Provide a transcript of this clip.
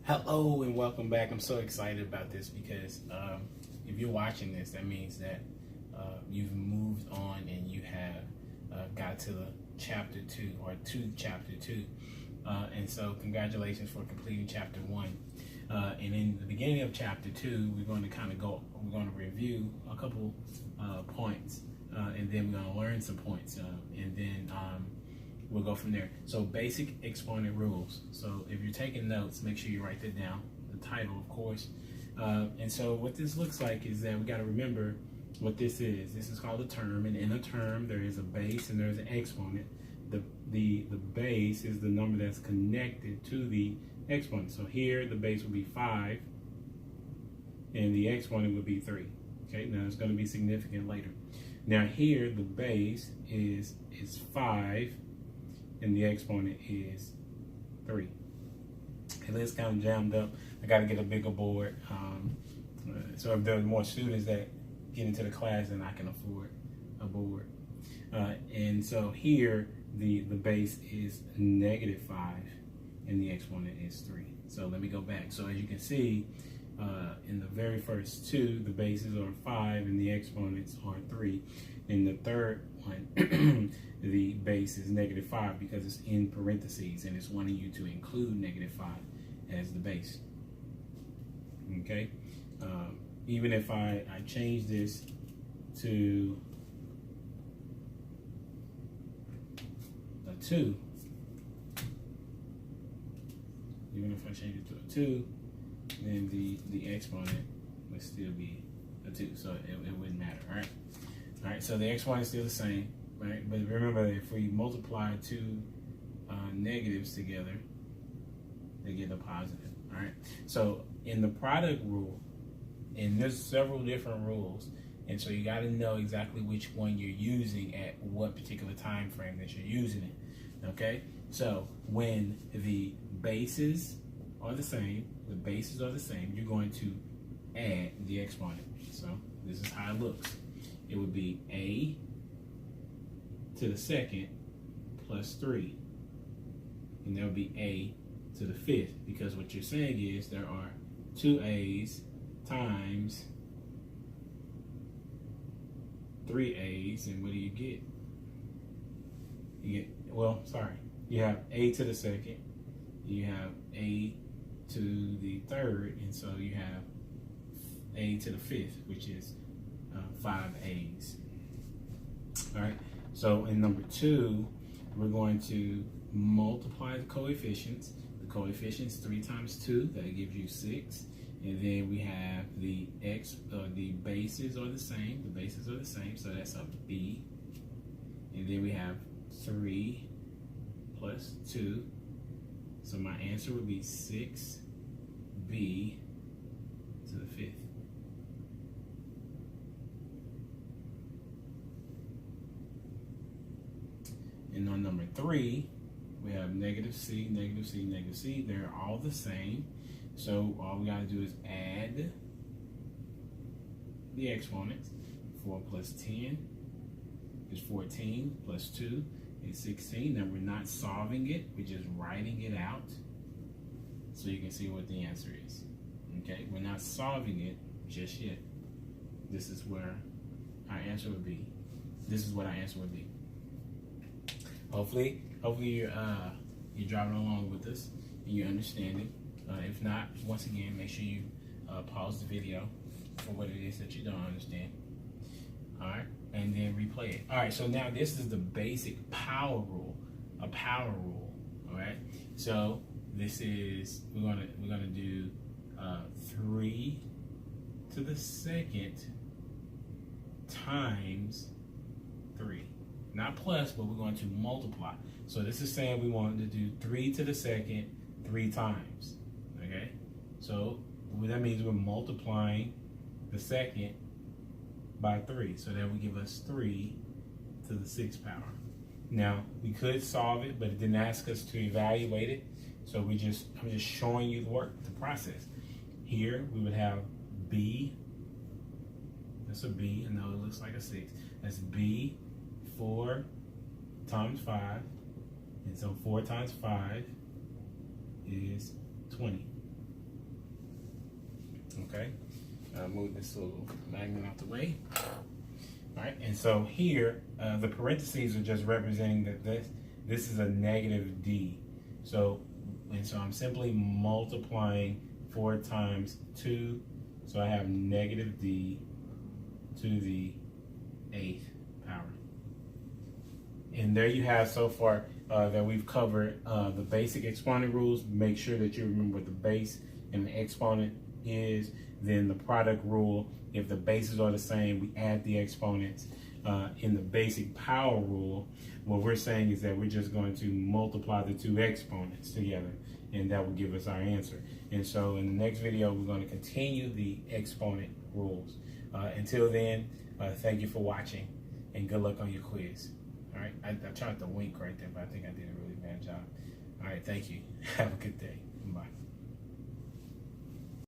Hello and welcome back. I'm so excited about this because if you're watching this, that means that you've moved on and you have got to the chapter 2 or to chapter 2. And so congratulations for completing chapter 1. And in the beginning of chapter 2, we're going to review a couple points and then we're going to learn some points and then we'll go from there. So basic exponent rules. So if you're taking notes, make sure you write that down. The title, of course. And so what this looks like is that we got to remember what this is. This is called a term, and in a term there is a base and there's an exponent. The base is the number that's connected to the exponent. So here the base will be 5, and the exponent would be 3. Okay, now it's going to be significant later. Now here the base is 5. And the exponent is 3. And it's kind of jammed up. I got to get a bigger board. So if there's more students that get into the class, then I can afford a board. And so here the base is -5 and the exponent is 3. So let me go back. So as you can see, in the very first two, the bases are 5 and the exponents are 3. In the third one, the base is -5 because it's in parentheses and it's wanting you to include -5 as the base. Okay, even if I change this to a 2, even if I change it to a 2, then the exponent would still be a 2, so it wouldn't matter. All right, so the exponent is still the same, right? But remember, if we multiply two negatives together, they get a positive. All right, so in the product rule, and there's several different rules, and so you got to know exactly which one you're using at what particular time frame that you're using it. Okay, so when the bases are the same, you're going to add the exponent. So this is how it looks. It would be a to the second plus 3. And that would be a to the 5th, because what you're saying is there are 2 a's times 3 a's, and what do you get? You have a to the second, you have a to the third, and so you have a to the 5th, which is 5 a's. All right, so in number 2, we're going to multiply the coefficients. The coefficients, 3 times 2, that gives you 6. And then we have the bases are the same, so that's a b. And then we have 3 plus 2, so my answer would be 6b to the 5th. And on number 3, we have -c, -c, -c. They're all the same. So all we got to do is add the exponents. 4 plus 10 is 14, plus 2 is 16. Now we're not solving it, we're just writing it out so you can see what the answer is. Okay, we're not solving it just yet. This is where our answer would be. This is what our answer would be. Hopefully you're driving along with us and you're understanding. If not, once again, make sure you pause the video for what it is that you don't understand. All right, and then replay it. All right, so now this is the basic power rule, a power rule. All right, so this is we're gonna do 3 to the second times 3. Not plus, but we're going to multiply. So this is saying we want to do 3 to the second 3 times. Okay? So what that means, we're multiplying the second by 3. So that would give us 3 to the 6th power. Now, we could solve it, but it didn't ask us to evaluate it. So I'm just showing you the work, the process. Here we would have b. That's a b. I know it looks like a 6. That's b. 4 times 5, and so 4 times 5 is 20. Okay, move this little magnet out the way. All right, and so here the parentheses are just representing that this is a negative d. So I'm simply multiplying 4 times 2, so I have negative d to the 8th power. And there you have so far that we've covered the basic exponent rules. Make sure that you remember what the base and the exponent is. Then the product rule, if the bases are the same, we add the exponents. In the basic power rule, what we're saying is that we're just going to multiply the 2 exponents together, and that will give us our answer. And so in the next video, we're going to continue the exponent rules. Until then, thank you for watching, and good luck on your quiz. All right, I tried to wink right there, but I think I did a really bad job. All right, thank you. Have a good day.